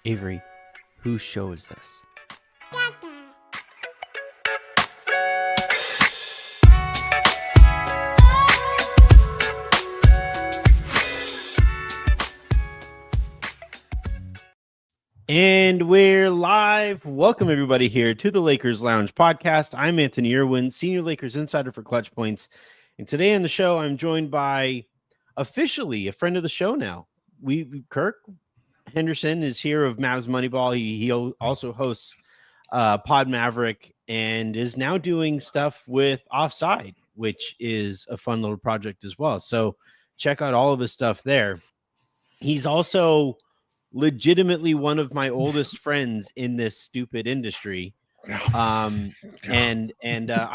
Avery, whose show is this? And we're live. Welcome, everybody, here to the Lakers Lounge podcast. I'm Anthony Irwin, Senior Lakers Insider for Clutch Points. And today on the show, I'm joined by officially a friend of the show now. Kirk Henderson is here of Mavs Moneyball. He also hosts Pod Maverick and is now doing stuff with Offside, which is a fun little project as well. So check out all of his stuff there. He's also legitimately one of my oldest friends in this stupid industry. I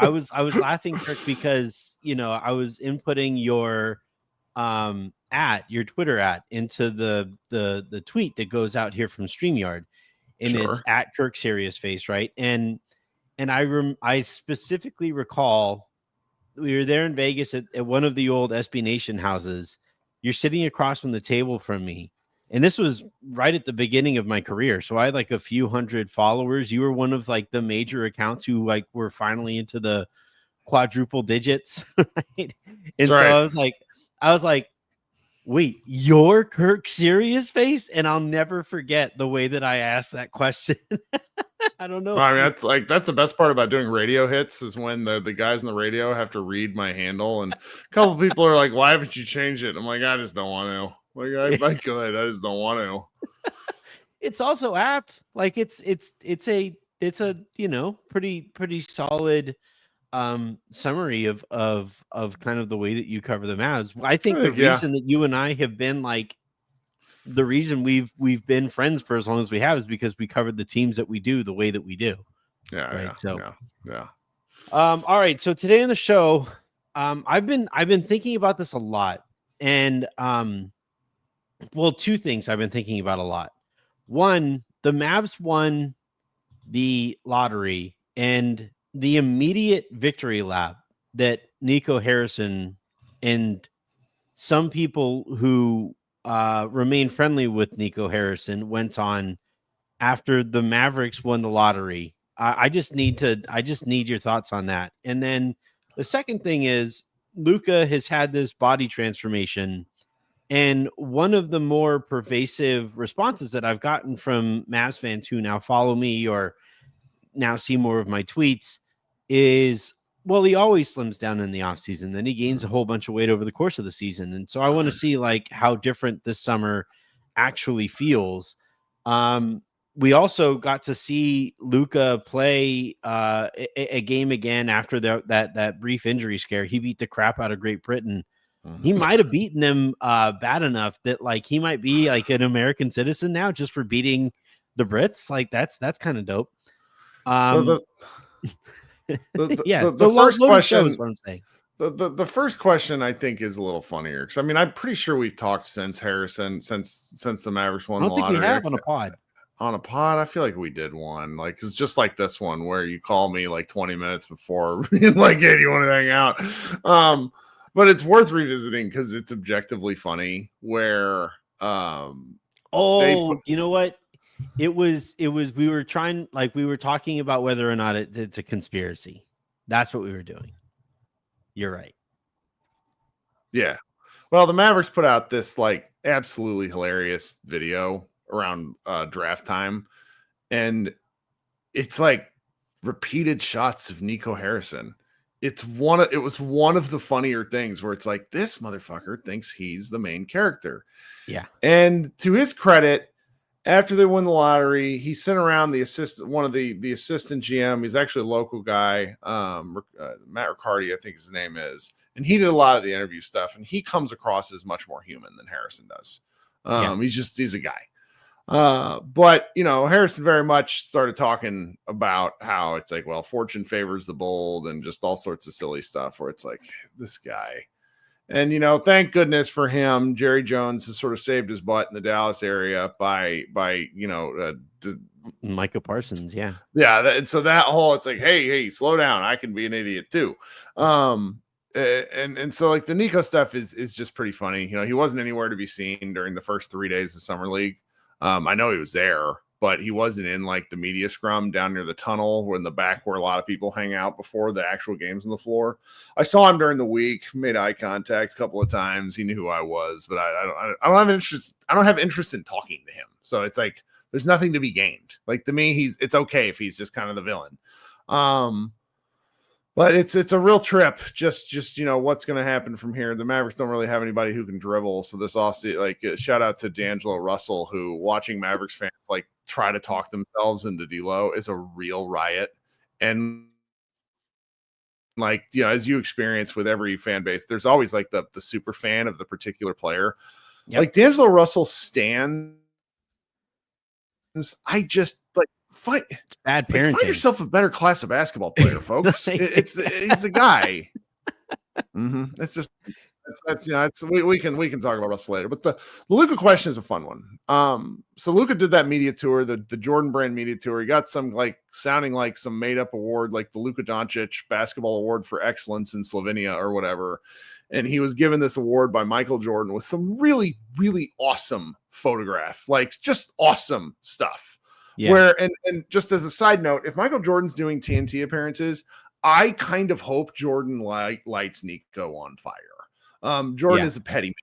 was laughing, Kirk, because I was inputting your your Twitter into the tweet that goes out here from StreamYard, and Sure. it's at Kirk Serious Face, right? And I specifically recall we were there in Vegas at one of the old SB Nation houses. You're sitting across from the table from me. And this was right at the beginning of my career. So I had like a few hundred followers. You were one of like the major accounts who like were finally into the quadruple digits. Right? And so right. I was like, wait, you're Kirk Serious Face? And I'll never forget the way that I asked that question. I don't know. I mean, that's the best part about doing radio hits is when the guys in the radio have to read my handle, and a couple people are like, "Why haven't you changed it?" I'm like, I just don't want to. Like, I could, I just don't want to. It's also apt. Like it's a pretty solid summary of kind of the way that you cover the Mavs. I think the reason that you and I have been like the reason we've been friends for as long as we have is because we covered the teams that we do the way that we do. Yeah. Right. Yeah. All right. So today on the show, I've been thinking about this a lot, and well, two things I've been thinking about a lot. One, the Mavs won the lottery, and the immediate victory lap that Nico Harrison and some people who remain friendly with Nico Harrison went on after the Mavericks won the lottery. I just need your thoughts on that. And then the second thing is Luka has had this body transformation. And one of the more pervasive responses that I've gotten from Mavs fans who now follow me or now see more of my tweets is, well, he always slims down in the offseason. Then he gains a whole bunch of weight over the course of the season. And so I want to see like how different this summer actually feels. We also got to see Luka play a game again after that brief injury scare. He beat the crap out of Great Britain. He might have beaten them bad enough that like he might be like an American citizen now just for beating the Brits. Like that's kind of dope. So the first question is what I'm saying. The first question I think is a little funnier because I mean I'm pretty sure we've talked since Harrison since the Mavericks won the lottery. I don't think we have on a pod. On a pod, I feel like we did one. Like it's just like this one where you call me like 20 minutes before, like, hey, do you want to hang out? But it's worth revisiting because it's objectively funny. Where you know what? It was we were talking about whether or not it's a conspiracy. That's what we were doing. You're right. Yeah. Well, the Mavericks put out this like absolutely hilarious video around draft time, and it's like repeated shots of Nico Harrison. It was one of the funnier things where it's like this motherfucker thinks he's the main character. Yeah. And to his credit, after they won the lottery, he sent around the assistant GM. He's actually a local guy, Matt Riccardi, I think his name is, and he did a lot of the interview stuff. And he comes across as much more human than Harrison does. He's a guy. But Harrison very much started talking about how it's like, well, fortune favors the bold and just all sorts of silly stuff where it's like this guy. And, thank goodness for him, Jerry Jones has sort of saved his butt in the Dallas area by Micah Parsons. Yeah. Yeah. And so that whole, it's like, hey, slow down. I can be an idiot too. And so like the Nico stuff is just pretty funny. He wasn't anywhere to be seen during the first 3 days of summer league. I know he was there, but he wasn't in like the media scrum down near the tunnel or in the back where a lot of people hang out before the actual games on the floor. I saw him during the week, made eye contact a couple of times. He knew who I was, but I don't have interest. I don't have interest in talking to him. So it's like there's nothing to be gained. Like to me, it's okay if he's just kind of the villain. But it's a real trip. Just what's going to happen from here. The Mavericks don't really have anybody who can dribble. So this also shout out to D'Angelo Russell, who watching Mavericks fans like try to talk themselves into D'Lo is a real riot. And like as you experience with every fan base, there's always like the super fan of the particular player. Yep. Like D'Angelo Russell stands. I just like. Find yourself a better class of basketball player, folks. He's a guy. It's just we can talk about Russell later. But the Luka question is a fun one. So Luka did that media tour, the Jordan Brand media tour. He got some like sounding like some made up award, like the Luka Doncic Basketball Award for Excellence in Slovenia or whatever. And he was given this award by Michael Jordan with some really, really awesome photograph, like just awesome stuff. Yeah. Where and just as a side note, if Michael Jordan's doing TNT appearances, I kind of hope Jordan lights Nico on fire. Jordan is a petty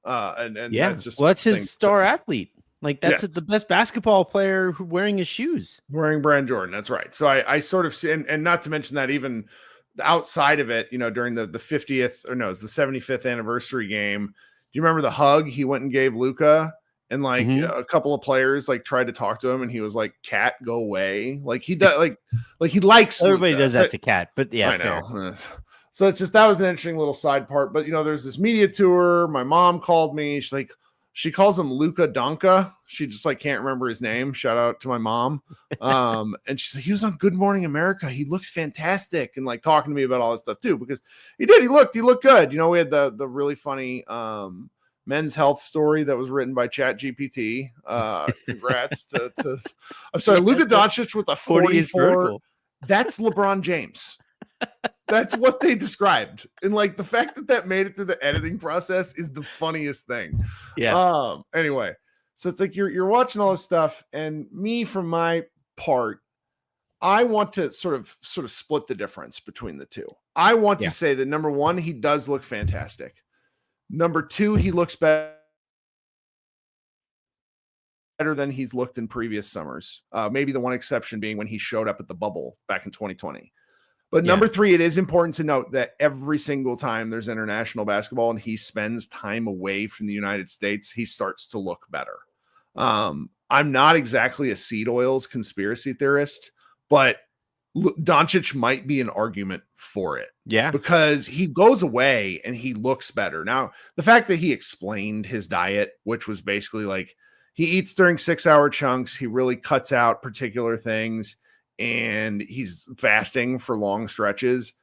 man, and that's just that's his star athlete. Like that's the best basketball player wearing his shoes, wearing brand Jordan. That's right. So I sort of see, and not to mention that even outside of it, during the 50th or no, it's the 75th anniversary game. Do you remember the hug he went and gave Luka? And like a couple of players like tried to talk to him, and he was like, "Cat, go away." Like he does, like he likes everybody Luka. does that to Cat, but yeah, I know. So it's just that was an interesting little side part. But there's this media tour. My mom called me. She calls him Luka Donka. She just like can't remember his name. Shout out to my mom. And she's like, he was on Good Morning America. He looks fantastic, and like talking to me about all this stuff too, because he did. He looked good. We had the really funny men's health story that was written by ChatGPT. Congrats to I'm sorry, Luka Doncic with a 44. That's LeBron James. That's what they described. And like the fact that made it through the editing process is the funniest thing. Yeah. Anyway, so it's like you're watching all this stuff, and me from my part, I want to sort of split the difference between the two. I want to say that number one, he does look fantastic. Number two, he looks better than he's looked in previous summers. Maybe the one exception being when he showed up at the bubble back in 2020. But number three, it is important to note that every single time there's international basketball and he spends time away from the United States, he starts to look better. I'm not exactly a seed oils conspiracy theorist, but Doncic might be an argument for it. Yeah. Because he goes away and he looks better. Now, the fact that he explained his diet, which was basically like he eats during 6-hour chunks, he really cuts out particular things, and he's fasting for long stretches.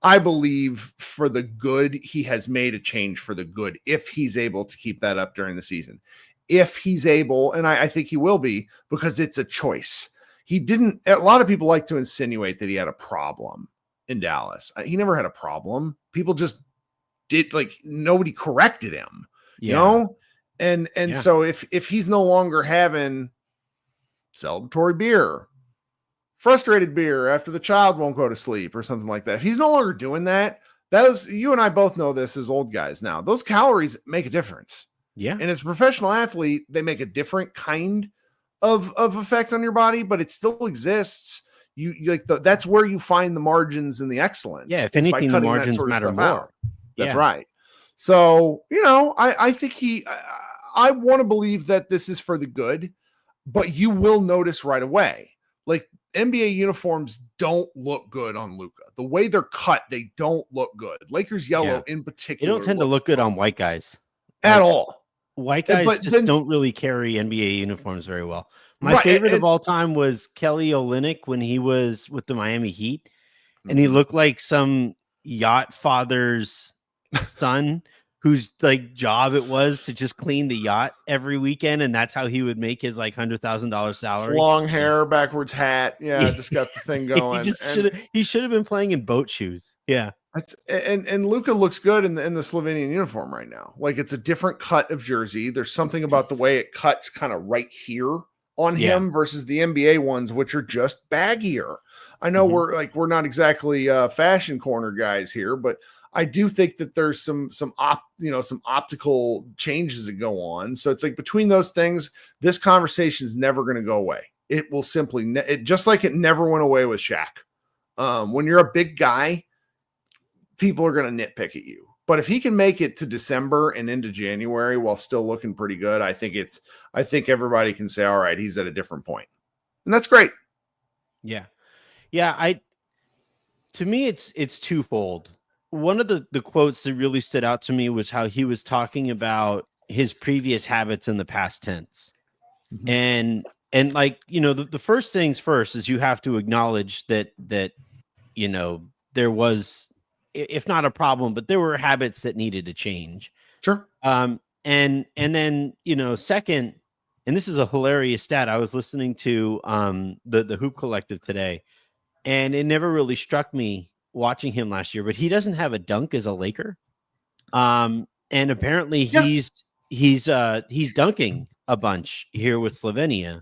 I believe for the good, he has made a change for the good if he's able to keep that up during the season. If he's able, and I think he will be, because it's a choice. A lot of people like to insinuate that he had a problem in Dallas. He never had a problem. People just did, like, nobody corrected him, And so if he's no longer having celebratory beer, frustrated beer after the child won't go to sleep or something like that, if he's no longer doing that, you and I both know this as old guys now, those calories make a difference. Yeah. And as a professional athlete, they make a different kind of effect on your body, but it still exists. You like that's where you find the margins and the excellence. Yeah, if anything, the margins matter more. That's right. So, I think I want to believe that this is for the good, but you will notice right away, like NBA uniforms don't look good on Luka. The way they're cut, they don't look good. Lakers yellow in particular. They don't tend to look good on white guys at all. White guys don't really carry NBA uniforms very well. My favorite of all time was Kelly Olynyk when he was with the Miami Heat, and he looked like some yacht father's son whose like job it was to just clean the yacht every weekend, and that's how he would make his like $100,000 salary. Long hair, backwards hat, just got the thing going. He should have been playing in boat shoes. Yeah. And Luka looks good in the Slovenian uniform right now. Like, it's a different cut of jersey. There's something about the way it cuts kind of right here on him versus the NBA ones, which are just baggier. I know we're not exactly fashion corner guys here, but I do think that there's some optical changes that go on. So it's like, between those things, this conversation is never going to go away. It will simply just like it never went away with Shaq. When you're a big guy, people are going to nitpick at you. But if he can make it to December and into January while still looking pretty good, I think everybody can say, all right, he's at a different point. And that's great. Yeah. Yeah. To me, it's twofold. One of the quotes that really stood out to me was how he was talking about his previous habits in the past tense. And like, the first things first is you have to acknowledge that, there was, if not a problem, but there were habits that needed to change. Sure. And then, second, and this is a hilarious stat. I was listening to the Hoop Collective today, and it never really struck me watching him last year, but he doesn't have a dunk as a Laker. And apparently he's dunking a bunch here with Slovenia.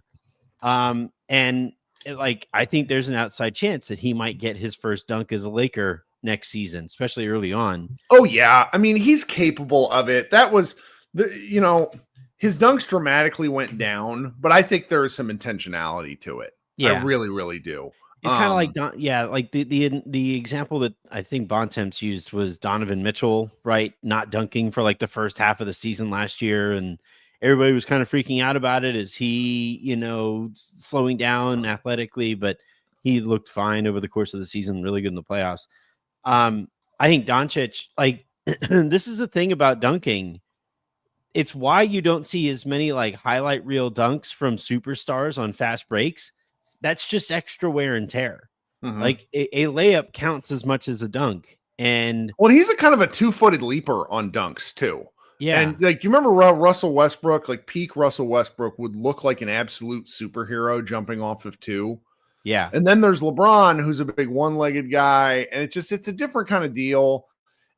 And I think there's an outside chance that he might get his first dunk as a Laker next season, especially early on. Oh yeah. I mean, he's capable of it. That was his dunks dramatically went down, but I think there is some intentionality to it. Yeah. I really, really do. It's kind of like the example that I think Bontemps used was Donovan Mitchell, right? Not dunking for like the first half of the season last year, and everybody was kind of freaking out about it. Is he, slowing down athletically? But he looked fine over the course of the season, really good in the playoffs. I think Doncic, this is the thing about dunking. It's why you don't see as many like highlight reel dunks from superstars on fast breaks. That's just extra wear and tear. Like a layup counts as much as a dunk. And he's a kind of a 2-footed leaper on dunks too. Yeah. And you remember Russell Westbrook, like peak Russell Westbrook would look like an absolute superhero jumping off of 2. Yeah. And then there's LeBron, who's a big one-legged guy, and it's a different kind of deal,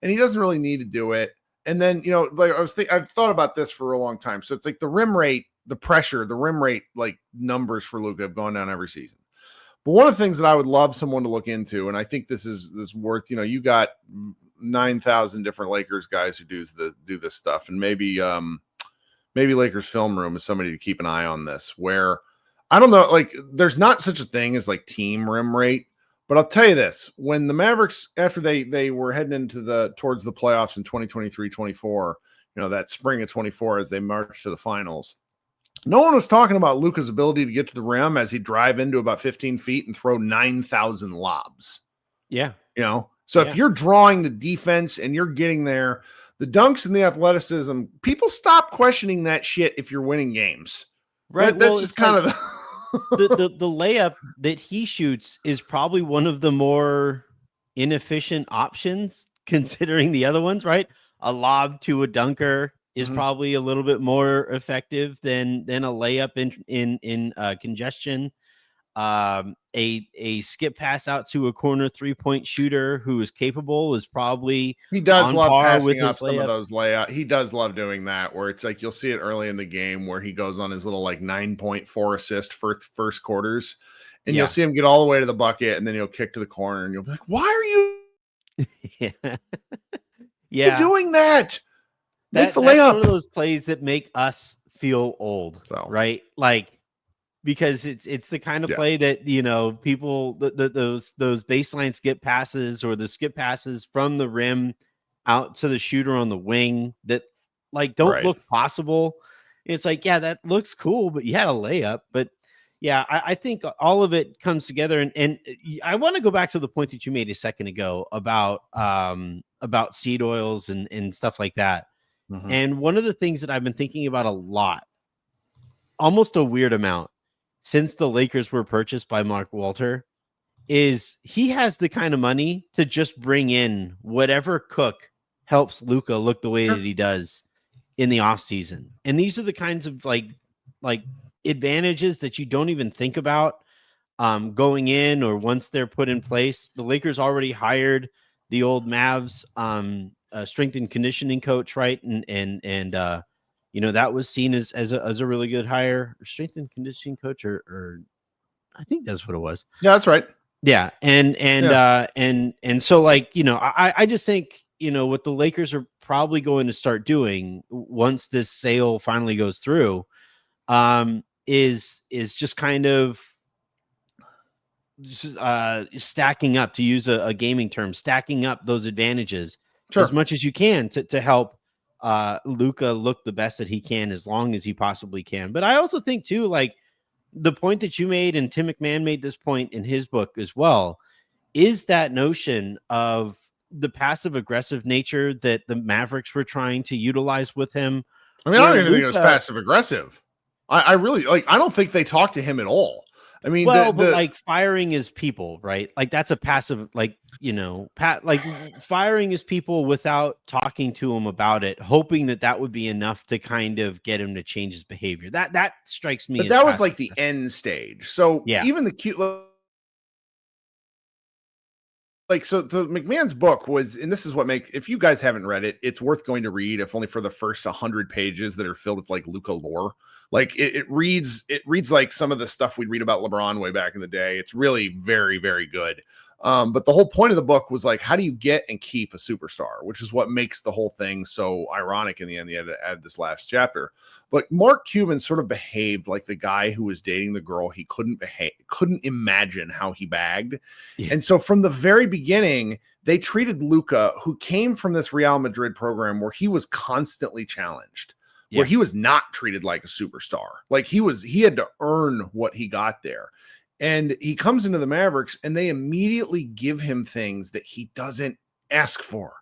and he doesn't really need to do it. And then, I've thought about this for a long time. So it's like the rim rate, the pressure, the rim rate, like numbers for Luka have gone down every season. But one of the things that I would love someone to look into, and I think this is worth, you got 9,000 different Lakers guys who do this stuff, and maybe Lakers film room is somebody to keep an eye on this, where I don't know, like there's not such a thing as like team rim rate, but I'll tell you this, when the Mavericks, after they were heading into towards the playoffs in 2023-24, that spring of 24, as they marched to the finals, no one was talking about Luka's ability to get to the rim as he drive into about 15 feet and throw 9,000 lobs. Yeah. So if you're drawing the defense and you're getting there, the dunks and the athleticism, people stop questioning that shit if you're winning games. Right. That's just kind of the layup that he shoots is probably one of the more inefficient options considering the other ones, right? A lob to a dunker is probably a little bit more effective than a layup in congestion. A skip pass out to a corner 3-point shooter who is capable is probably he does love passing up some of those layups. He does love doing that, where it's like you'll see it early in the game where he goes on his little like 9.4 assist for first quarters, and you'll see him get all the way to the bucket, and then he'll kick to the corner, and you'll be like, "Why are you? You're doing that? Make the layup." That's one of those plays that make us feel old, right? Like. Because it's the kind of play that people those baseline skip passes or the skip passes from the rim out to the shooter on the wing that like don't look possible. It's like, yeah, that looks cool, but you had a layup. But yeah, I think all of it comes together, and I want to go back to the point that you made a second ago about seed oils and stuff like that. And one of the things that I've been thinking about a lot, almost a weird amount, since the Lakers were purchased by Mark Walter, is he has the kind of money to just bring in whatever cook helps Luka look the way that he does in the offseason. And these are the kinds of like advantages that you don't even think about going in or once they're put in place. The Lakers already hired the old Mavs strength and conditioning coach, right? And that was seen as a really good hire, strength and conditioning coach, or I think that's what it was. Yeah, that's right. Yeah, and so like I just think what the Lakers are probably going to start doing once this sale finally goes through, is just kind of stacking up, to use a gaming term, stacking up those advantages as much as you can to help Luka look the best that he can as long as he possibly can. But I also think too, like the point that you made, and Tim McMahon made this point in his book as well, is that notion of the passive aggressive nature that the Mavericks were trying to utilize with him. I mean, I don't even think it was passive aggressive. I really I don't think they talked to him at all. I mean, but like firing his people, right? Like that's a passive, like, firing his people without talking to him about it, hoping that would be enough to kind of get him to change his behavior. That strikes me. But that was like the end stage. So yeah, even the cute, so McMahon's book was, and this is what if you guys haven't read it, it's worth going to read, if only for the first 100 pages that are filled with like Luka lore. Like it reads like some of the stuff we'd read about LeBron way back in the day. It's really very, very good. But the whole point of the book was like, how do you get and keep a superstar, which is what makes the whole thing so ironic in the end. They had to add this last chapter. But Mark Cuban sort of behaved like the guy who was dating the girl he couldn't imagine how he bagged. Yeah. And so from the very beginning, they treated Luka, who came from this Real Madrid program where he was constantly challenged, where he was not treated like a superstar. Like he had to earn what he got there. And he comes into the Mavericks and they immediately give him things that he doesn't ask for.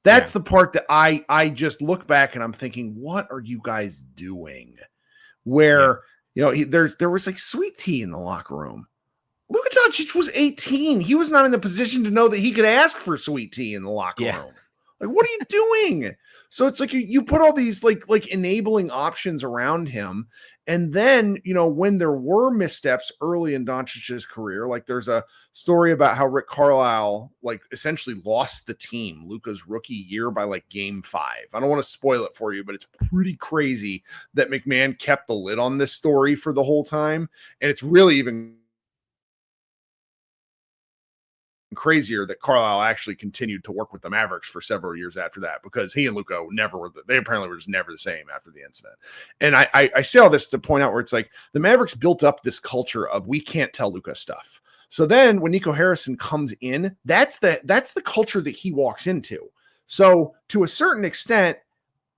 That's the part that I just look back and I'm thinking, what are you guys doing? Where, there was like sweet tea in the locker room. Luka Doncic was 18. He was not in the position to know that he could ask for sweet tea in the locker room. Like, what are you doing? So it's like you put all these like enabling options around him. And then, when there were missteps early in Doncic's career, like there's a story about how Rick Carlisle like essentially lost the team Luka's rookie year by like game 5. I don't want to spoil it for you, but it's pretty crazy that McMahon kept the lid on this story for the whole time. And it's really even crazier that Carlisle actually continued to work with the Mavericks for several years after that, because he and Luka they apparently were just never the same after the incident. And I say all this to point out where it's like the Mavericks built up this culture of we can't tell Luka stuff. So then when Nico Harrison comes in, that's the culture that he walks into. So to a certain extent,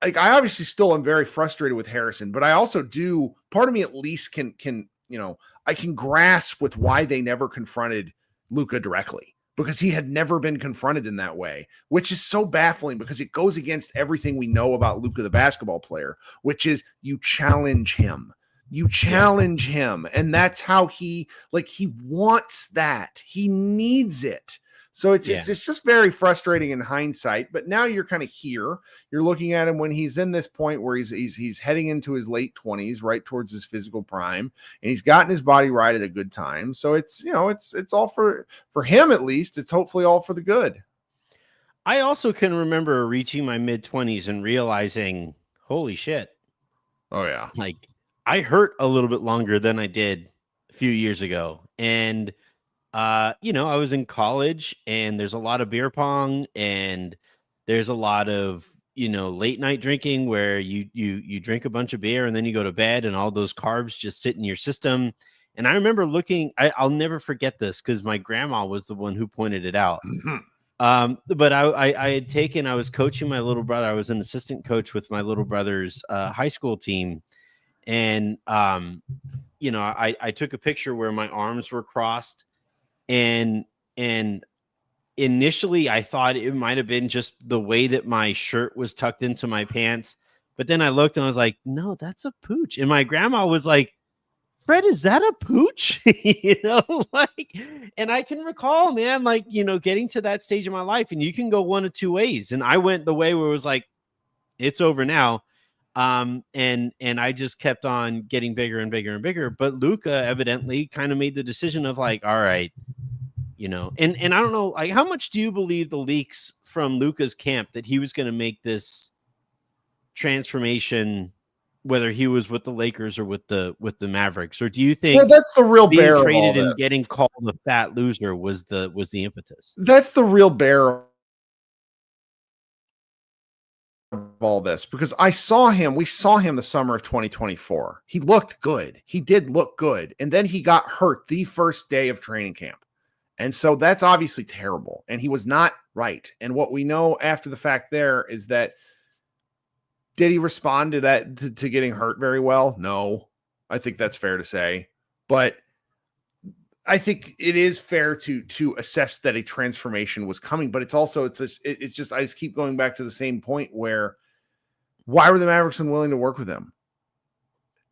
like I obviously still am very frustrated with Harrison, but I also do, part of me at least can I can grasp with why they never confronted Luka directly, because he had never been confronted in that way, which is so baffling because it goes against everything we know about Luka, the basketball player, which is you challenge him. You challenge him. And that's how he wants that. He needs it. So it's just very frustrating in hindsight. But now you're kind of here. You're looking at him when he's in this point where he's heading into his late 20s, right towards his physical prime, and he's gotten his body right at a good time. So it's it's all for him, at least. It's hopefully all for the good. I also can remember reaching my mid-20s and realizing, holy shit. Oh yeah. Like I hurt a little bit longer than I did a few years ago. And I was in college, and there's a lot of beer pong, and there's a lot of, late night drinking where you drink a bunch of beer and then you go to bed and all those carbs just sit in your system. And I remember I'll never forget this because my grandma was the one who pointed it out. But I was coaching my little brother. I was an assistant coach with my little brother's high school team. And, I took a picture where my arms were crossed. And initially I thought it might have been just the way that my shirt was tucked into my pants. But then I looked and I was like, no, that's a pooch. And my grandma was like, Fred, is that a pooch? And I can recall, man, getting to that stage of my life, and you can go one of two ways. And I went the way where it was like, it's over now. And I just kept on getting bigger and bigger and bigger. But Luka evidently kind of made the decision of like, all right, And I don't know, like, how much do you believe the leaks from Luka's camp that he was going to make this transformation, whether he was with the Lakers or with the Mavericks? Or do you think that's the real being bear of all traded this. and getting called a fat loser was the impetus? That's the real bear of all this, because we saw him the summer of 2024. He looked good. He did look good. And then he got hurt the first day of training camp. And so that's obviously terrible. And he was not right. And what we know after the fact there is that, did he respond to that, to getting hurt very well? No, I think that's fair to say. But I think it is fair to assess that a transformation was coming, but it's also, it's just, I just keep going back to the same point where, why were the Mavericks unwilling to work with him?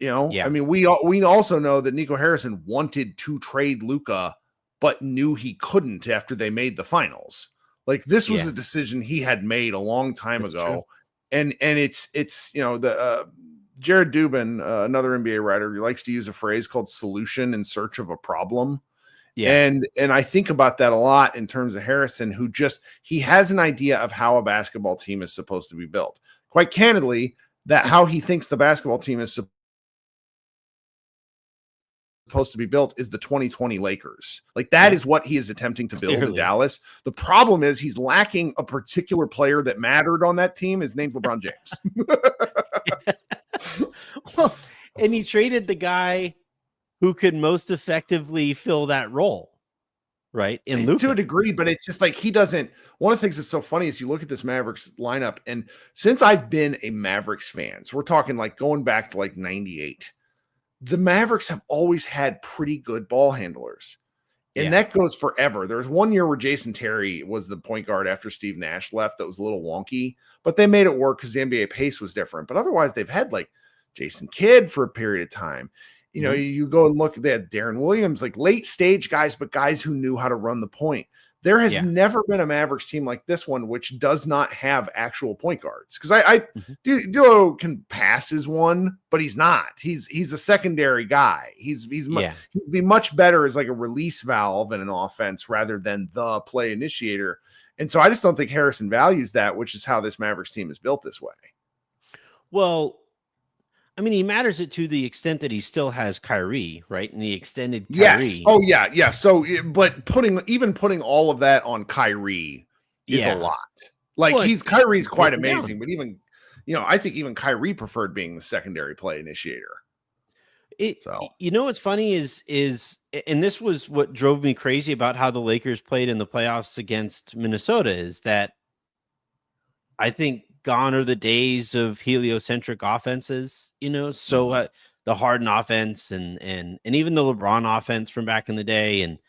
Yeah. I mean, we also know that Nico Harrison wanted to trade Luka, but knew he couldn't after they made the finals. Like, this was a decision he had made a long time ago. True. And it's Jared Dubin, another NBA writer, he likes to use a phrase called solution in search of a problem. Yeah. And I think about that a lot in terms of Harrison, who he has an idea of how a basketball team is supposed to be built. Quite candidly, that how he thinks the basketball team is supposed to be built is the 2020 Lakers. Like, that is what he is attempting to build in Dallas. The problem is he's lacking a particular player that mattered on that team. His name's LeBron James. Well, and he traded the guy who could most effectively fill that role, right? In Luka. To a degree, but it's just like, he doesn't. One of the things that's so funny is you look at this Mavericks lineup, and since I've been a Mavericks fan, so we're talking like going back to like 98, the Mavericks have always had pretty good ball handlers. And that goes forever. There was one year where Jason Terry was the point guard after Steve Nash left. That was a little wonky, but they made it work because the NBA pace was different. But otherwise, they've had like Jason Kidd for a period of time. You go and look, they had Darren Williams, like late stage guys, but guys who knew how to run the point. There has never been a Mavericks team like this one, which does not have actual point guards. Because D'Lo can pass as one, but he's not. He's a secondary guy. He'd be much better as like a release valve in an offense rather than the play initiator. And so I just don't think Harrison values that, which is how this Mavericks team is built this way. Well, I mean, he matters it to the extent that he still has Kyrie, right? And the extended Kyrie. Yes. Oh, yeah. Yeah. So, but putting all of that on Kyrie is a lot. Like, Kyrie's quite amazing, but even, I think even Kyrie preferred being the secondary play initiator. What's funny is, and this was what drove me crazy about how the Lakers played in the playoffs against Minnesota, is that I think gone are the days of heliocentric offenses, so the Harden offense and even the LeBron offense from back in the day. And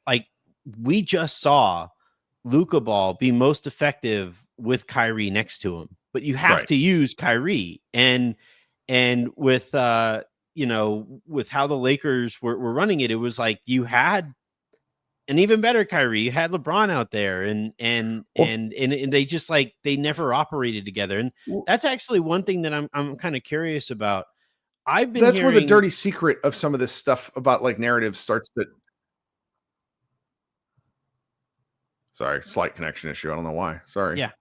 like, we just saw Luka ball be most effective with Kyrie next to him, but you have to use Kyrie. And with, with how the Lakers were running it, it was like you had an even better Kyrie. You had LeBron out there, and they just like, they never operated together. And that's actually one thing that I'm kind of curious about. That's where the dirty secret of some of this stuff about like narrative starts to. Sorry, slight connection issue. I don't know why. Sorry. Yeah.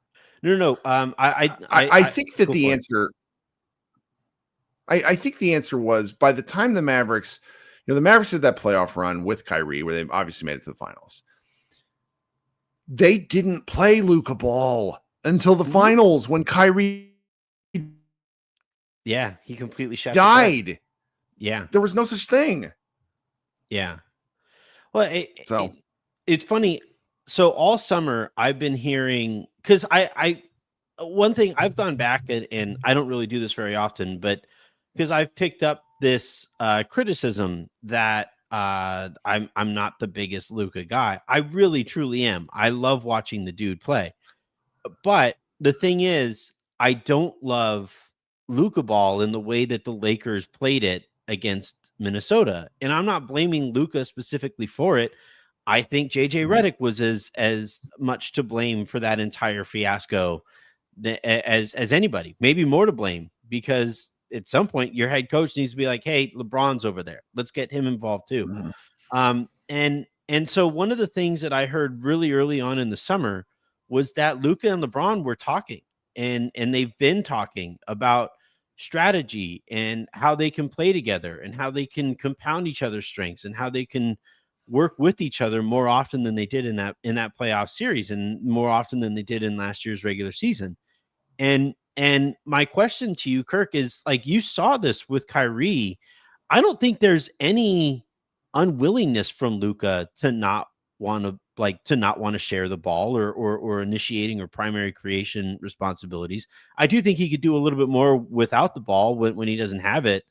No. I think that the answer. I think the answer was, by the time the Mavericks. The Mavericks did that playoff run with Kyrie, where they obviously made it to the finals. They didn't play Luka ball until the finals, when Kyrie he completely died. Yeah. There was no such thing. Yeah. Well, it's funny. So all summer I've been hearing, because one thing I've gone back and I don't really do this very often, but because I've picked up this criticism that I'm not the biggest Luka guy. I really truly am. I love watching the dude play. But the thing is, I don't love Luka ball in the way that the Lakers played it against Minnesota. And I'm not blaming Luka specifically for it. I think JJ Redick was as much to blame for that entire fiasco as anybody, maybe more to blame, because at some point your head coach needs to be like, hey, LeBron's over there. Let's get him involved too. And And so one of the things that I heard really early on in the summer was that Luka and LeBron were talking, and they've been talking about strategy and how they can play together and how they can compound each other's strengths and how they can work with each other more often than they did in that playoff series and more often than they did in last year's regular season. And my question to you, Kirk, is like, you saw this with Kyrie. I don't think there's any unwillingness from Luka to not want to share the ball or initiating or primary creation responsibilities. I do think he could do a little bit more without the ball when he doesn't have it,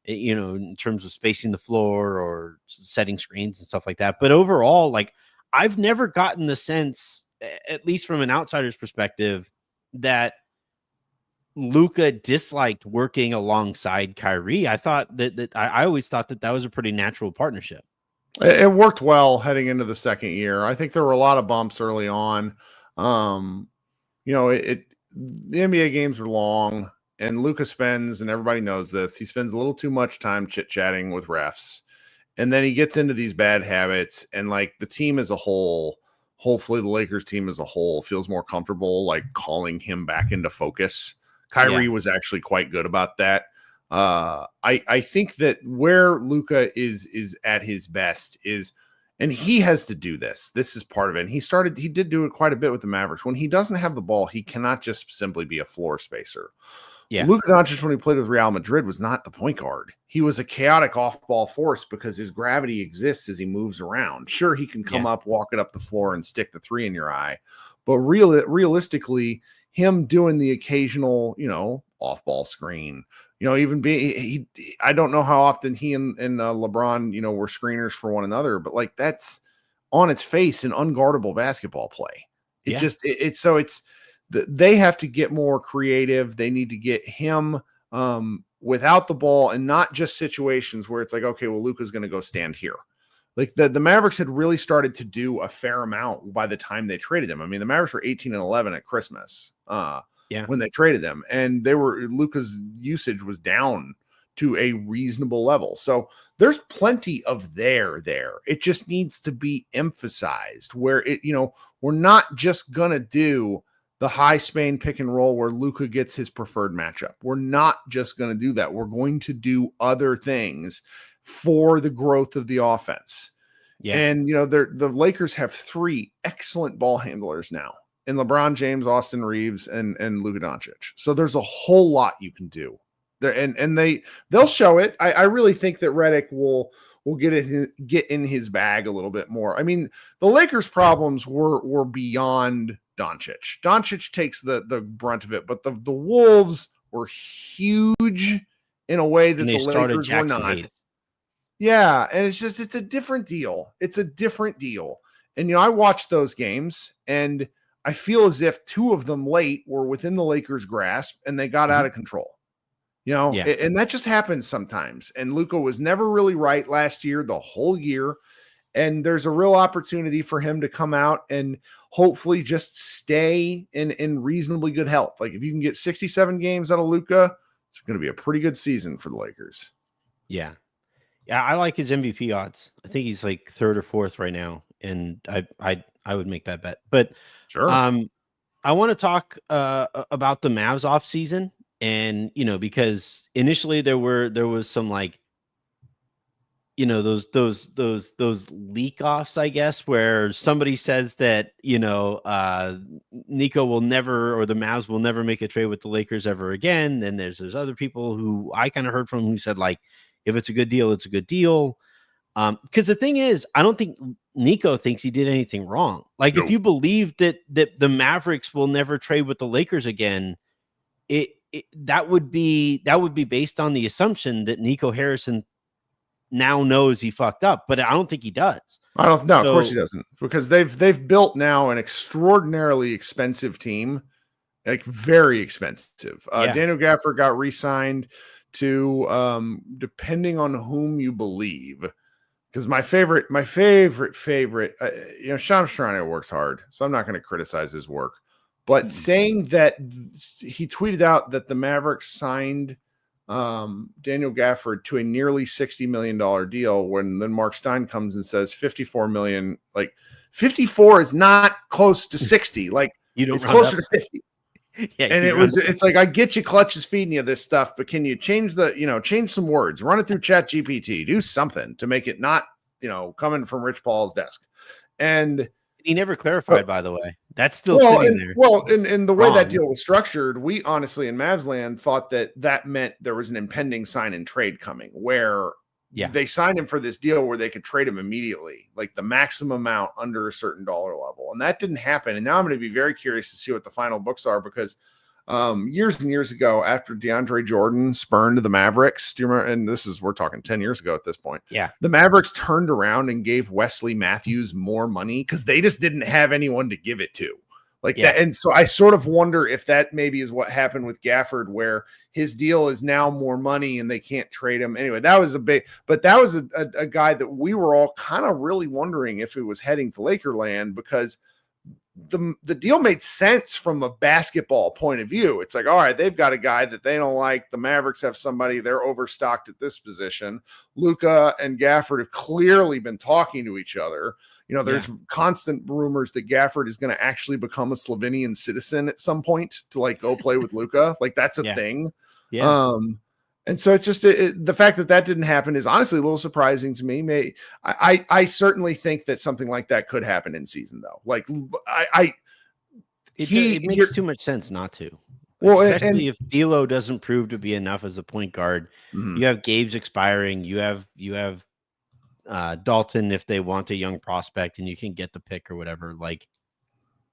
in terms of spacing the floor or setting screens and stuff like that. But overall, like, I've never gotten the sense, at least from an outsider's perspective, that Luka disliked working alongside Kyrie. I thought that I always thought that was a pretty natural partnership. It worked well heading into the second year. I think there were a lot of bumps early on. The NBA games are long, and Luka spends, and everybody knows this, he spends a little too much time chit-chatting with refs. And then he gets into these bad habits, and like the team as a whole, hopefully the Lakers team as a whole feels more comfortable like calling him back into focus. Kyrie was actually quite good about that. I think that where Luka is at his best is, and he has to do this. This is part of it. And he did do it quite a bit with the Mavericks. When he doesn't have the ball, he cannot just simply be a floor spacer. Yeah. Luka Doncic, when he played with Real Madrid, was not the point guard. He was a chaotic off-ball force because his gravity exists as he moves around. Sure, he can come up, walk it up the floor, and stick the three in your eye. But realistically, him doing the occasional, off-ball screen, I don't know how often he and LeBron, were screeners for one another, but like that's on its face an unguardable basketball play. They have to get more creative. They need to get him without the ball and not just situations where it's like, okay, well, Luka's going to go stand here. Like the Mavericks had really started to do a fair amount by the time they traded him. I mean, the Mavericks were 18-11 at Christmas when they traded them, and Luka's usage was down to a reasonable level. So there's plenty of there. It just needs to be emphasized where we're not just going to do the high Spain pick and roll where Luka gets his preferred matchup. We're not just going to do that. We're going to do other things for the growth of the offense. Yeah. And, the Lakers have three excellent ball handlers now in LeBron James, Austin Reeves, and Luka Doncic. So there's a whole lot you can do there. And they'll show it. I really think that Redick will get in his bag a little bit more. I mean, the Lakers' problems were beyond Doncic. Doncic takes the brunt of it, but the Wolves were huge in a way that the Lakers were not. Yeah, and it's a different deal. It's a different deal. And, I watched those games, and I feel as if two of them late were within the Lakers' grasp, and they got out of control. And that just happens sometimes. And Luka was never really right last year, the whole year. And there's a real opportunity for him to come out and hopefully just stay in reasonably good health. Like if you can get 67 games out of Luka, it's going to be a pretty good season for the Lakers. Yeah. Yeah, I like his MVP odds. I think he's like third or fourth right now, and I would make that bet. But sure, I want to talk about the Mavs offseason, and because initially there was some like those leak offs, I guess, where somebody says that Nico will never, or the Mavs will never make a trade with the Lakers ever again. Then there's other people who I kind of heard from who said like, if it's a good deal, it's a good deal. Because the thing is, I don't think Nico thinks he did anything wrong. Like, if you believe that the Mavericks will never trade with the Lakers again, that would be based on the assumption that Nico Harrison now knows he fucked up. But I don't think he does. I don't know. Of course he doesn't, because they've built now an extraordinarily expensive team, like very expensive. Daniel Gafford got re-signed to depending on whom you believe, because my favorite Shams Charania works hard, so I'm not going to criticize his work, but saying that he tweeted out that the Mavericks signed Daniel Gafford to a nearly $60 million deal when then Mark Stein comes and says 54 million. Like 54 is not close to 60. Like You don't it's round closer up. to 50. Yeah, And it's like, I get you, Clutch is feeding you this stuff, but can you change some words, run it through Chat GPT, do something to make it not, coming from Rich Paul's desk. And he never clarified, by the way. That's still sitting there. And the way that deal was structured, we honestly in Mavs land thought that meant there was an impending sign and trade coming where they signed him for this deal where they could trade him immediately, like the maximum amount under a certain dollar level. And that didn't happen. And now I'm going to be very curious to see what the final books are, because years and years ago, after DeAndre Jordan spurned the Mavericks, do you remember? And we're talking 10 years ago at this point. Yeah. The Mavericks turned around and gave Wesley Matthews more money because they just didn't have anyone to give it to. That. And so I sort of wonder if that maybe is what happened with Gafford, where his deal is now more money and they can't trade him. Anyway, that was a guy that we were all kind of really wondering if it was heading to Lakerland, because the deal made sense from a basketball point of view. It's like, all right, they've got a guy that they don't like. The Mavericks have somebody, they're overstocked at this position. Luka and Gafford have clearly been talking to each other. There's constant rumors that Gafford is going to actually become a Slovenian citizen at some point to go play with Luka. That's a thing. Yeah. And so it's just the fact that didn't happen is honestly a little surprising to me. I certainly think that something like that could happen in season, though. It makes too much sense not to. Especially if D'Lo doesn't prove to be enough as a point guard. Mm-hmm. You have Gabe's expiring. You have Dalton if they want a young prospect, and you can get the pick or whatever.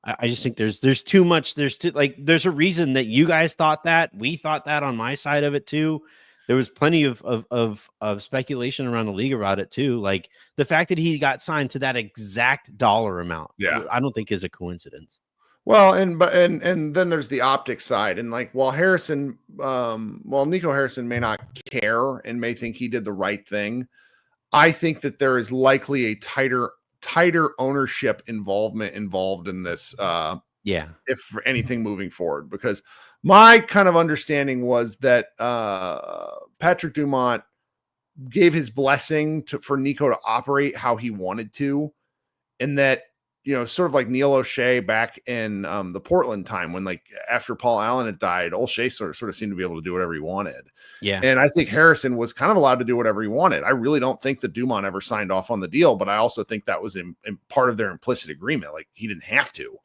I just think there's too much. There's a reason that you guys thought that. We thought that on my side of it too. There was plenty of speculation around the league about it too. Like the fact that he got signed to that exact dollar amount. Yeah, I don't think is a coincidence. Well, and then there's the optics side, and while Nico Harrison may not care and may think he did the right thing, I think that there is likely a tighter ownership involved in this. If for anything moving forward, because my kind of understanding was that Patrick Dumont gave his blessing for Nico to operate how he wanted to, and that, sort of like Neil O'Shea back in the Portland time when after Paul Allen had died, O'Shea sort of seemed to be able to do whatever he wanted. Yeah. And I think Harrison was kind of allowed to do whatever he wanted. I really don't think that Dumont ever signed off on the deal, but I also think that was in part of their implicit agreement. He didn't have to.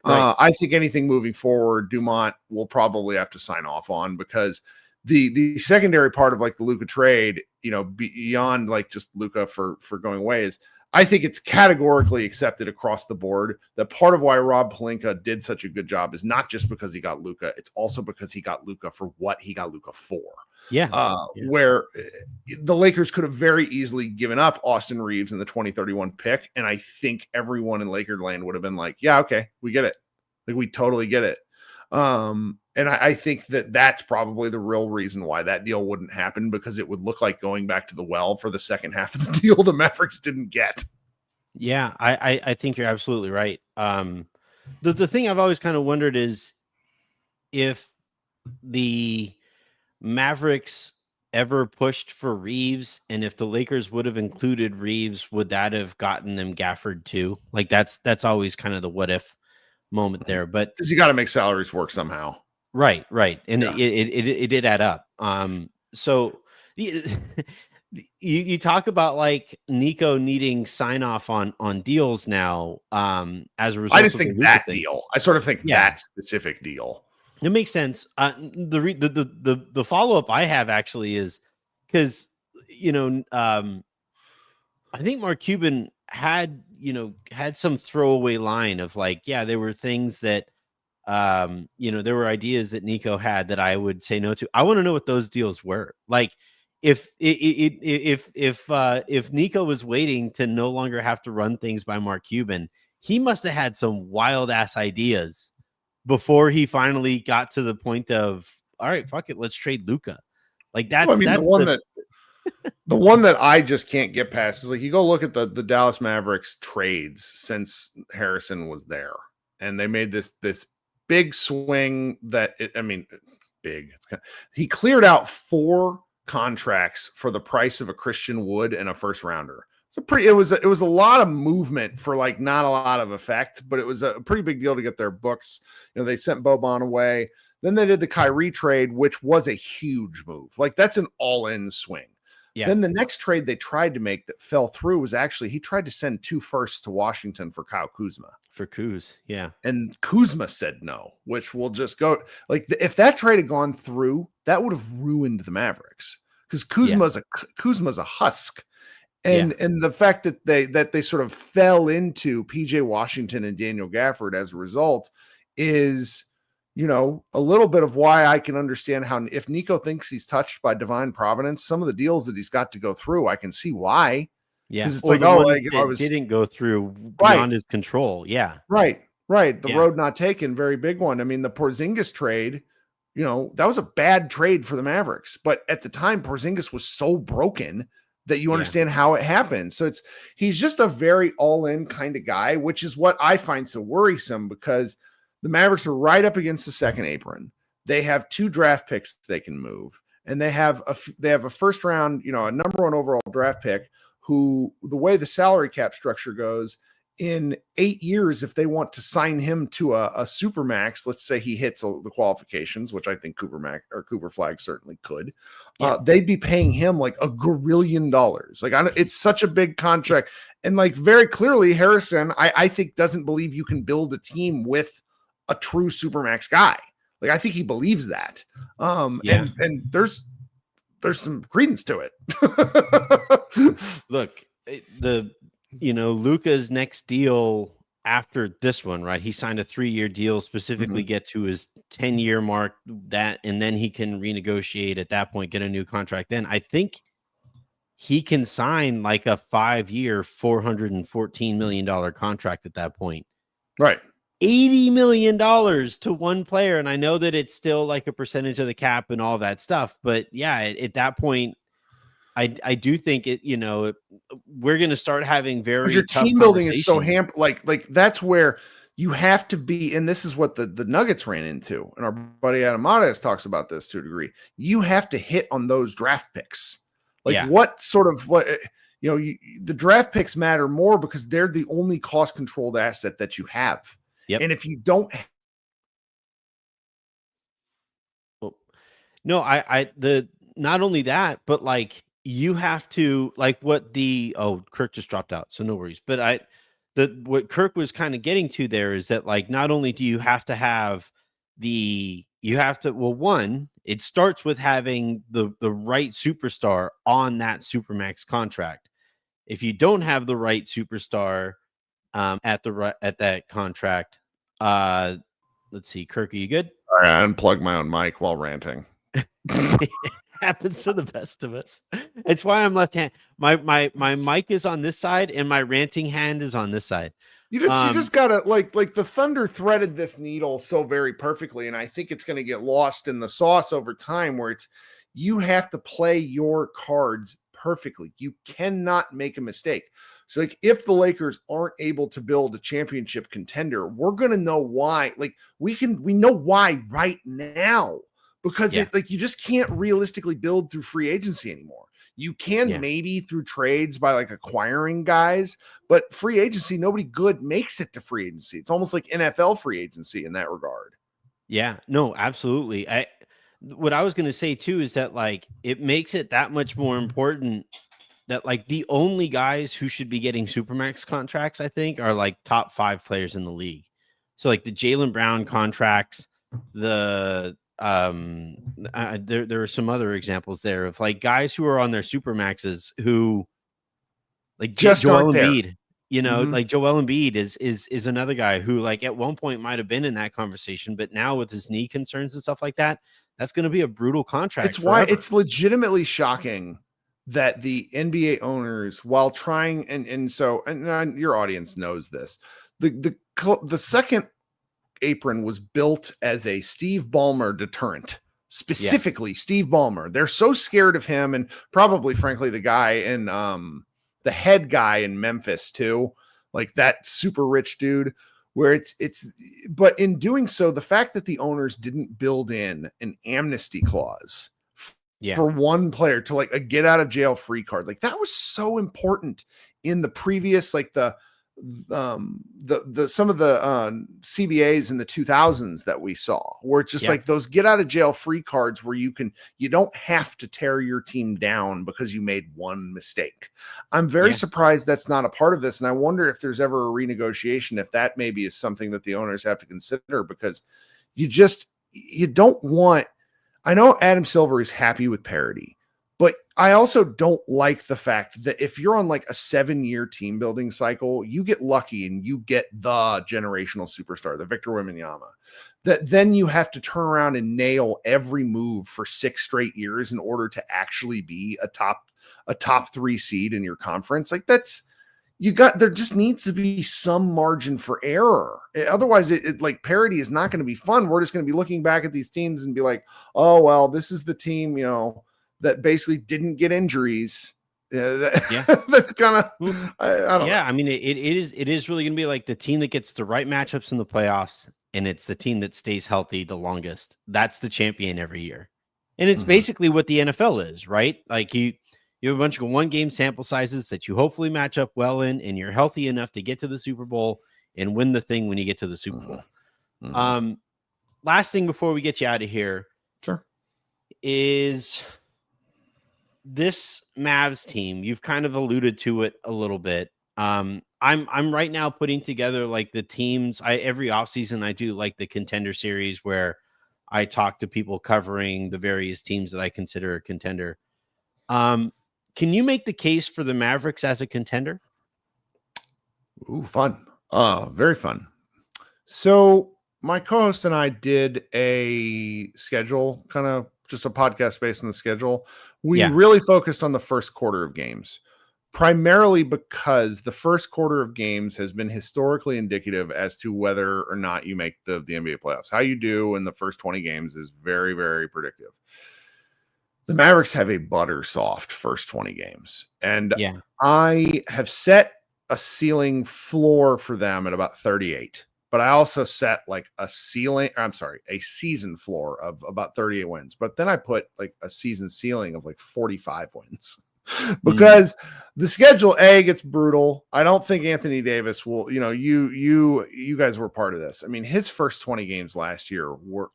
Right. I think anything moving forward, Dumont will probably have to sign off on, because the secondary part of the Luka trade, beyond just Luka for going away, is I think it's categorically accepted across the board that part of why Rob Pelinka did such a good job is not just because he got Luka, it's also because he got Luka for what he got Luka for. Yeah. Where the Lakers could have very easily given up Austin Reeves in the 2031 pick, and I think everyone in Lakerland would have been like, yeah, okay, we get it. We totally get it. And I think that's probably the real reason why that deal wouldn't happen, because it would look like going back to the well for the second half of the deal the Mavericks didn't get. Yeah, I think you're absolutely right. The thing I've always kind of wondered is if the Mavericks ever pushed for Reeves, and if the Lakers would have included Reeves, would that have gotten them Gafford too? That's always kind of the what if moment there. But because you got to make salaries work somehow. Right. And it did add up. So you talk about Nico needing sign off on deals now. As a result, I just think that deal. I sort of think that specific deal. It makes sense. The follow up I have actually is because I think Mark Cuban had some throwaway line of there were things that. There were ideas that Nico had that I would say no to. I want to know what those deals were. If Nico was waiting to no longer have to run things by Mark Cuban, he must have had some wild ass ideas before he finally got to the point of, all right, fuck it, let's trade Luka. The one that I just can't get past is you go look at the Dallas Mavericks trades since Harrison was there, and they made this big swing that big. He cleared out 4 contracts for the price of a Christian Wood and a first rounder. It was a lot of movement for like not a lot of effect, but it was a pretty big deal to get their books. They sent Boban away. Then they did the Kyrie trade, which was a huge move. Like that's an all-in swing. Yeah. Then the next trade they tried to make that fell through was actually he tried to send 2 firsts to Washington for Kyle Kuzma. For Kuz, yeah. And Kuzma said no, which will just go like if that trade had gone through, that would have ruined the Mavericks because Kuzma's a husk. And the fact that they sort of fell into PJ Washington and Daniel Gafford as a result is, a little bit of why I can understand how if Nico thinks he's touched by divine providence, some of the deals that he's got to go through, I can see why. Yeah, it's like didn't go through beyond his control. Yeah, right. The road not taken, very big one. I mean, the Porzingis trade, that was a bad trade for the Mavericks, but at the time, Porzingis was so broken that you understand how it happened. So he's just a very all-in kind of guy, which is what I find so worrisome because the Mavericks are right up against the second apron. They have 2 draft picks they can move, and they have a first round, a number 1 overall draft pick who the way the salary cap structure goes in 8 years, if they want to sign him to a super max, let's say he hits the qualifications, which I think Cooper Flag certainly could, they'd be paying him like $1 gazillion. Like it's such a big contract. And like very clearly Harrison, I think doesn't believe you can build a team with a true super max guy. Like, I think he believes that. And there's some credence to it. Look, Luka's next deal after this one, right? He signed a 3-year deal specifically get to his 10-year mark and then he can renegotiate at that point, get a new contract. Then I think he can sign like a 5-year, $414 million contract at that point. Right. $80 million to one player. And I know that it's still like a percentage of the cap and all that stuff, but yeah, at that point, I do think we're going to start having very your team building is so hampered. Like that's where you have to be. And this is what the Nuggets ran into. And our buddy Adam Mares talks about this to a degree. You have to hit on those draft picks. Like the draft picks matter more because they're the only cost controlled asset that you have. Yep. And if you don't, not only that, but like you have to like Kirk just dropped out, so no worries. But what Kirk was kind of getting to there is that like not only do you have to have one, it starts with having the right superstar on that supermax contract. If you don't have the right superstar at that contract, let's see, Kirk, are you good? All right, I unplugged my own mic while ranting. Happens to the best of us. It's why I'm left-handed. My mic is on this side and my ranting hand is on this side. You just gotta like the Thunder threaded this needle so very perfectly, and I think it's going to get lost in the sauce over time. Where you have to play your cards perfectly. You cannot make a mistake. So like if the Lakers aren't able to build a championship contender, we're going to know why. Like we know why right now. Because you just can't realistically build through free agency anymore. You can maybe through trades by like acquiring guys, but free agency, nobody good makes it to free agency. It's almost like NFL free agency in that regard. Yeah, no, absolutely. What I was going to say too is that like it makes it that much more important that like the only guys who should be getting supermax contracts, I think, are like top 5 players in the league. So like the Jaylen Brown contracts, there are some other examples there of like guys who are on their supermaxes who like just Joel Embiid, like Joel Embiid is another guy who like at one point might have been in that conversation, but now with his knee concerns and stuff like that, that's going to be a brutal contract. It's why it's legitimately shocking that the NBA owners, while trying and your audience knows this, the second apron was built as a Steve Ballmer deterrent, specifically Steve Ballmer. They're so scared of him, and probably frankly the guy in the head guy in Memphis too, like that super rich dude. where but in doing so, the fact that the owners didn't build in an amnesty clause for one player to like a get out of jail free card, like that was so important in the previous, like the some of the CBAs in the 2000s that we saw, where it's just like those get out of jail free cards where you don't have to tear your team down because you made one mistake. I'm very surprised that's not a part of this. And I wonder if there's ever a renegotiation, if that maybe is something that the owners have to consider, because you don't want, I know Adam Silver is happy with parity, but I also don't like the fact that if you're on like a 7-year team building cycle, you get lucky and you get the generational superstar, the Victor Wembanyama, that then you have to turn around and nail every move for 6 straight years in order to actually be a top 3 seed in your conference. Like there just needs to be some margin for error. Otherwise it like parity is not going to be fun. We're just going to be looking back at these teams and be like, oh, well, this is the team, that basically didn't get injuries. That's gonna, I don't know. I mean, it is really gonna be like the team that gets the right matchups in the playoffs, and it's the team that stays healthy the longest. That's the champion every year. And it's basically what the NFL is, right? Like you have a bunch of 1-game sample sizes that you hopefully match up well in, and you're healthy enough to get to the Super Bowl and win the thing when you get to the Super Bowl. Last thing before we get you out of here, is this Mavs team. You've kind of alluded to it a little bit. I'm right now putting together like the teams. Every offseason I do like the contender series where I talk to people covering the various teams that I consider a contender. Can you make the case for the Mavericks as a contender? Ooh, fun. Very fun. So my co-host and I did a schedule, kind of just a podcast based on the schedule. We really focused on the first quarter of games, primarily because the first quarter of games has been historically indicative as to whether or not you make the NBA playoffs. How you do in the first 20 games is very, very predictive. The Mavericks have a butter soft first 20 games. And I have set a ceiling floor for them at about 38. But I also set like a season floor of about 38 wins. But then I put like a season ceiling of like 45 wins because the schedule gets brutal. I don't think Anthony Davis will, you guys were part of this. I mean, his first 20 games last year were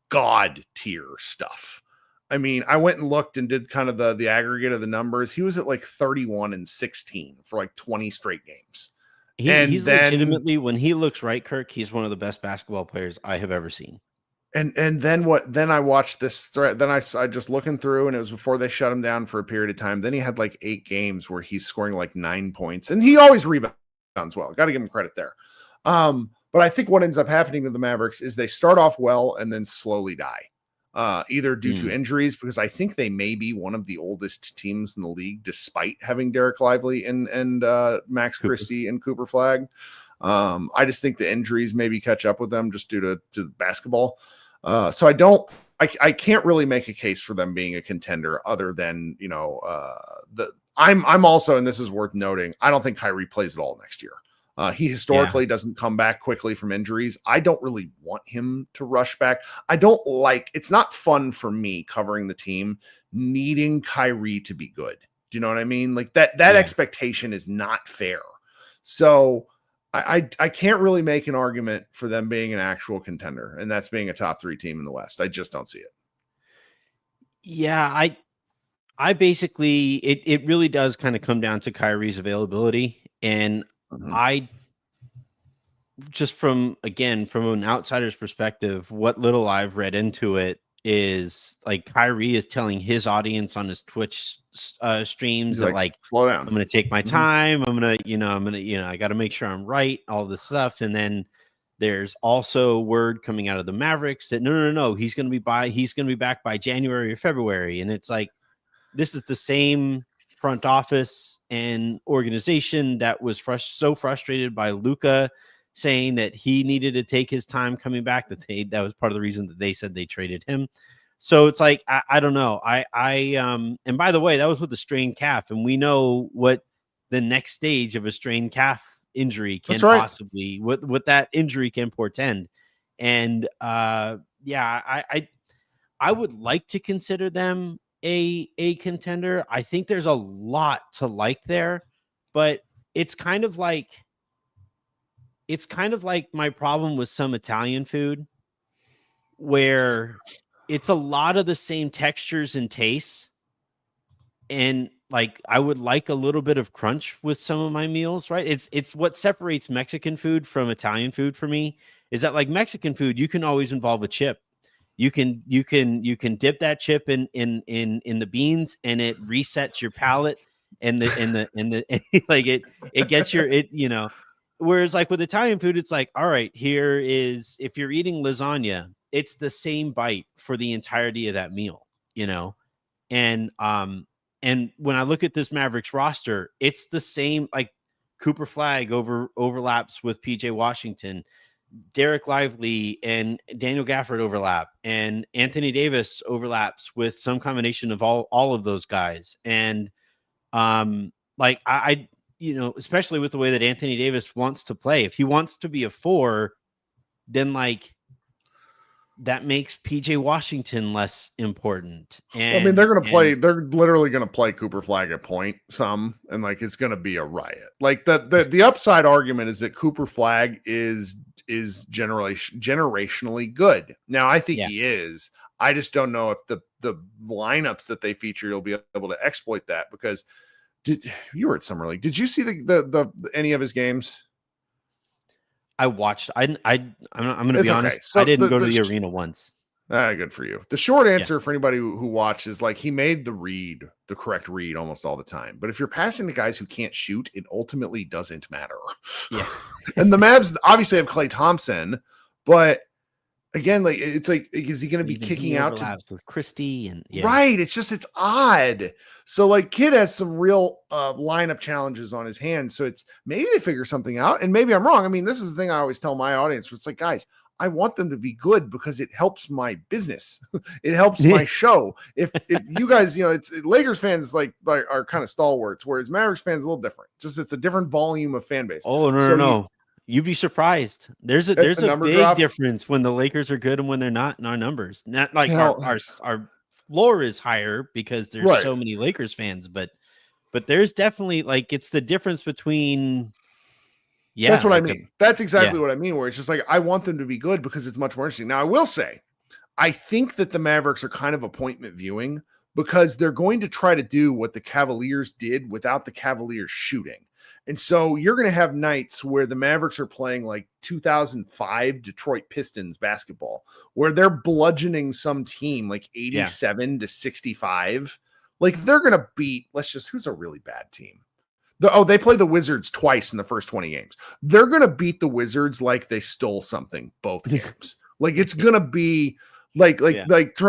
God tier stuff. I mean, I went and looked and did kind of the aggregate of the numbers. He was at like 31-16 for like 20 straight games. He's legitimately, when he looks right, Kirk, he's one of the best basketball players I have ever seen. And then I watched this thread. Then I just looking through, and it was before they shut him down for a period of time. Then he had like 8 games where he's scoring like 9 points, and he always rebounds well. Got to give him credit there. But I think what ends up happening to the Mavericks is they start off well and then slowly die. Either due to injuries, because I think they may be one of the oldest teams in the league, despite having Derek Lively and Max Christie and Cooper Flagg. I just think the injuries maybe catch up with them just due to basketball. So I can't really make a case for them being a contender other than, I'm also, and this is worth noting, I don't think Kyrie plays at all next year. He historically doesn't come back quickly from injuries. I don't really want him to rush back. It's not fun for me covering the team needing Kyrie to be good. Do you know what I mean? Like that expectation is not fair. So I can't really make an argument for them being an actual contender, and that's being a top 3 team in the West. I just don't see it. Yeah, I basically, it really does kind of come down to Kyrie's availability. And I just from an outsider's perspective, what little I've read into it is like Kyrie is telling his audience on his Twitch streams that like, slow down. I'm going to take my time. I'm going to, I got to make sure I'm right, all this stuff. And then there's also word coming out of the Mavericks that no, he's going to be back by January or February. And it's like, this is the same front office and organization that was so frustrated by Luka saying that he needed to take his time coming back, that was part of the reason that they said they traded him. So it's like, I don't know. And by the way, that was with a strained calf, and we know what the next stage of a strained calf injury can That's right. possibly what that injury can portend. And I would like to consider them a contender. I think there's a lot to like there, but it's kind of like my problem with some Italian food, where it's a lot of the same textures and tastes. And like, I would like a little bit of crunch with some of my meals, right? It's what separates Mexican food from Italian food for me, is that like Mexican food, you can always involve a chip. You can dip that chip in the beans, and it resets your palate, and the like it gets your it, you know. Whereas like with Italian food, it's like, all right, here is, if you're eating lasagna, it's the same bite for the entirety of that meal, you know. And when I look at this Mavericks roster, it's the same. Like Cooper Flag overlaps with PJ Washington, Derek Lively and Daniel Gafford overlap, and Anthony Davis overlaps with some combination of all of those guys. And like I you know, especially with the way that Anthony Davis wants to play, if he wants to be a 4, then like that makes PJ Washington less important. And I mean, they're going to play. They're literally going to play Cooper Flag at point some, and like it's going to be a riot. Like the upside argument is that Cooper Flag is generationally good. Now, I think he is. I just don't know if the lineups that they feature, you'll be able to exploit that, because you were at Summer League. Did you see the any of his games? I watched. I'm going to be honest. So I didn't go to the arena once. Good for you. The short answer for anybody who watches, like, he made the correct read almost all the time. But if you're passing to guys who can't shoot, it ultimately doesn't matter. Yeah. And the Mavs obviously have Klay Thompson, but again, like, it's like, is he going to be kicking out with Christie and right? It's odd. So like, Kid has some real lineup challenges on his hands. So it's maybe they figure something out, and maybe I'm wrong. I mean, this is the thing I always tell my audience. It's like, guys, I want them to be good because it helps my business. It helps my show. If you guys, you know, it's Lakers fans like are kind of stalwarts, whereas Mavericks fans a little different. Just it's a different volume of fan base. Oh no. You'd be surprised. There's a big difference when the Lakers are good and when they're not in our numbers. Not like our floor is higher because there's so many Lakers fans, but there's definitely, like, it's the difference between. Yeah, that's what I mean. That's exactly what I mean, where it's just like, I want them to be good because it's much more interesting. Now, I will say, I think that the Mavericks are kind of appointment viewing, because they're going to try to do what the Cavaliers did without the Cavaliers shooting. And so you're going to have nights where the Mavericks are playing like 2005 Detroit Pistons basketball, where they're bludgeoning some team like 87 to 65. Like, they're going to beat, who's a really bad team? They play the Wizards twice in the first 20 games. They're going to beat the Wizards like they stole something both games. Like, it's going to be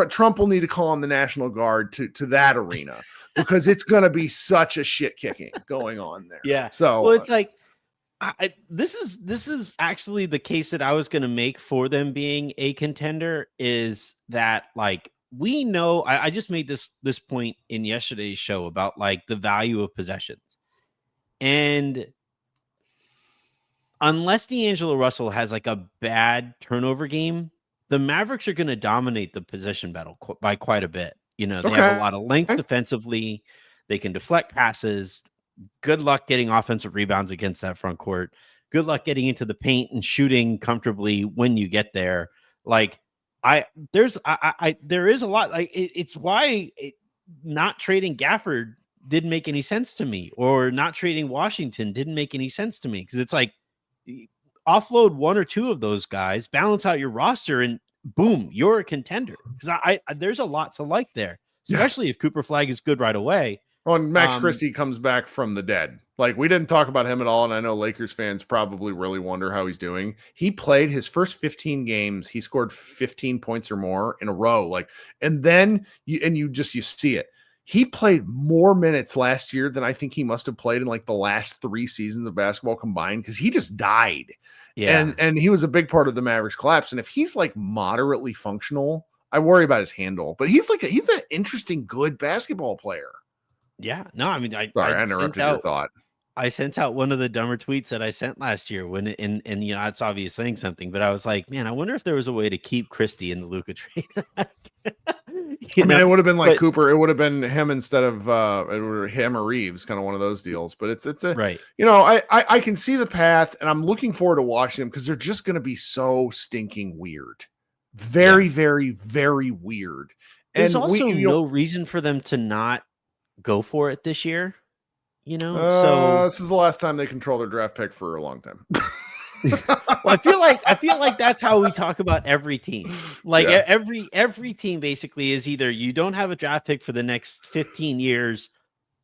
Trump will need to call on the National Guard to that arena, because it's going to be such a shit kicking going on there. Yeah. So, well, it's like, this is actually the case that I was going to make for them being a contender, is that, like, we know, I just made this point in yesterday's show about like the value of possessions. And unless D'Angelo Russell has like a bad turnover game, the Mavericks are going to dominate the possession battle by quite a bit. You know, they have a lot of length defensively. They can deflect passes. Good luck getting offensive rebounds against that front court. Good luck getting into the paint and shooting comfortably when you get there. Like, there is a lot. Like, it's why not trading Gafford didn't make any sense to me, or not trading Washington didn't make any sense to me, because it's like, offload one or two of those guys, balance out your roster, and boom, you're a contender. Because I there's a lot to like there, especially if Cooper Flag is good right away. Well, and Max Christie comes back from the dead. Like, we didn't talk about him at all, and I know Lakers fans probably really wonder how he's doing. He played his first 15 games. He scored 15 points or more in a row. Like, and then you see it. He played more minutes last year than I think he must have played in like the last 3 seasons of basketball combined, because he just died. Yeah. And he was a big part of the Mavericks collapse. And if he's like moderately functional, I worry about his handle. But he's he's an interesting, good basketball player. Yeah. No, I mean, I interrupted your thought. I sent out one of the dumber tweets that I sent last year when and it's obvious saying something, but I was like, man, I wonder if there was a way to keep Christie in the Luka trade. It would have been like but, Cooper. It would have been him instead of him or Reeves, kind of one of those deals. But it's a right. I can see the path, and I'm looking forward to watching them because they're just going to be so stinking weird, very, very, very weird. There's and also no reason for them to not go for it this year. So this is the last time they control their draft pick for a long time. Well, I feel like that's how we talk about every team. Like every team basically is either you don't have a draft pick for the next 15 years,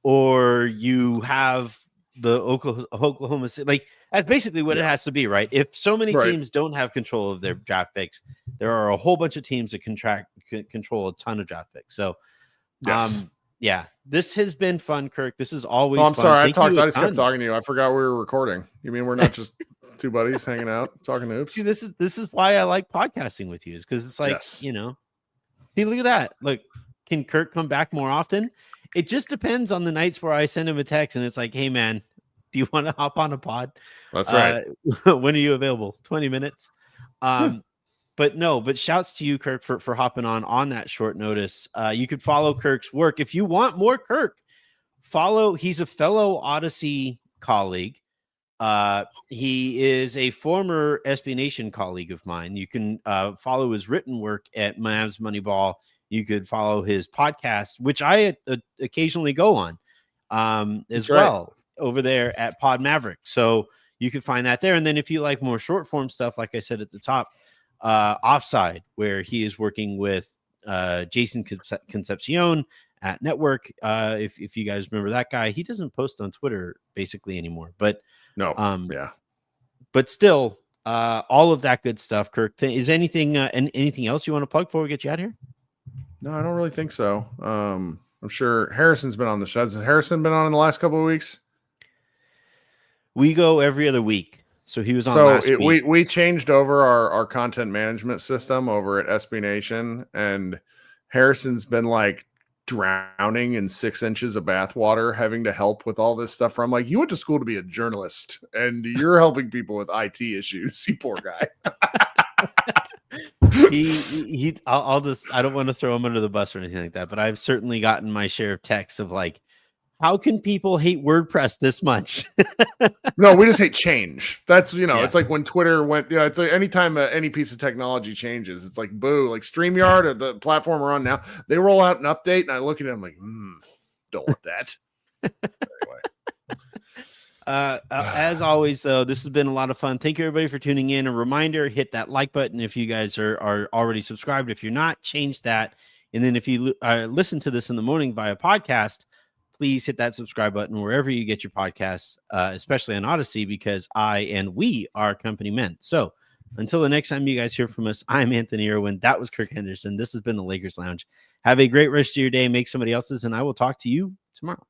or you have the Oklahoma City. Like that's basically what it has to be, right? If so many teams don't have control of their draft picks, there are a whole bunch of teams that control a ton of draft picks. So, yeah, this has been fun, Kirk. This is always fun. I'm sorry. I just kept talking to you. I forgot we were recording. You mean we're not just two buddies hanging out talking hoops? See, this is why I like podcasting with you, is because it's like, see, look at that. Look, can Kirk come back more often? It just depends on the nights where I send him a text and it's like, hey man, do you want to hop on a pod? That's right. When are you available? 20 minutes. But shouts to you, Kirk, for hopping on that short notice. You could follow Kirk's work. If you want more Kirk, he's a fellow Odyssey colleague. He is a former SB Nation colleague of mine. You can follow his written work at Mavs Moneyball. You could follow his podcast, which I occasionally go on as well over there at Pod Maverick. So you can find that there. And then if you like more short form stuff, like I said at the top, Offside, where he is working with Jason Concepcion at Network. If you guys remember that guy, he doesn't post on Twitter basically anymore, but but still, all of that good stuff. Kirk, is anything else you want to plug before we get you out of here? No, I don't really think so. I'm sure Harrison's been on the show. Has Harrison been on in the last couple of weeks? We go every other week. So he was on last week. We changed over our content management system over at SB Nation, and Harrison's been like drowning in 6 inches of bathwater, having to help with all this stuff. I'm like, you went to school to be a journalist, and you're helping people with IT issues. You poor guy. I don't want to throw him under the bus or anything like that, but I've certainly gotten my share of texts of like, how can people hate WordPress this much? No, we just hate change. That's, it's like when Twitter went, it's like anytime any piece of technology changes, it's like, boo, like StreamYard or the platform we're on now, they roll out an update and I look at it, I'm like, don't want that. Anyway. As always, though, this has been a lot of fun. Thank you, everybody, for tuning in. A reminder, hit that like button if you guys are already subscribed. If you're not, change that. And then if you listen to this in the morning via podcast, please hit that subscribe button wherever you get your podcasts, especially on Odyssey, because we are company men. So until the next time you guys hear from us, I'm Anthony Irwin. That was Kirk Henderson. This has been the Lakers Lounge. Have a great rest of your day. Make somebody else's, and I will talk to you tomorrow.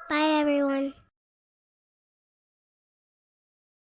Bye, everyone.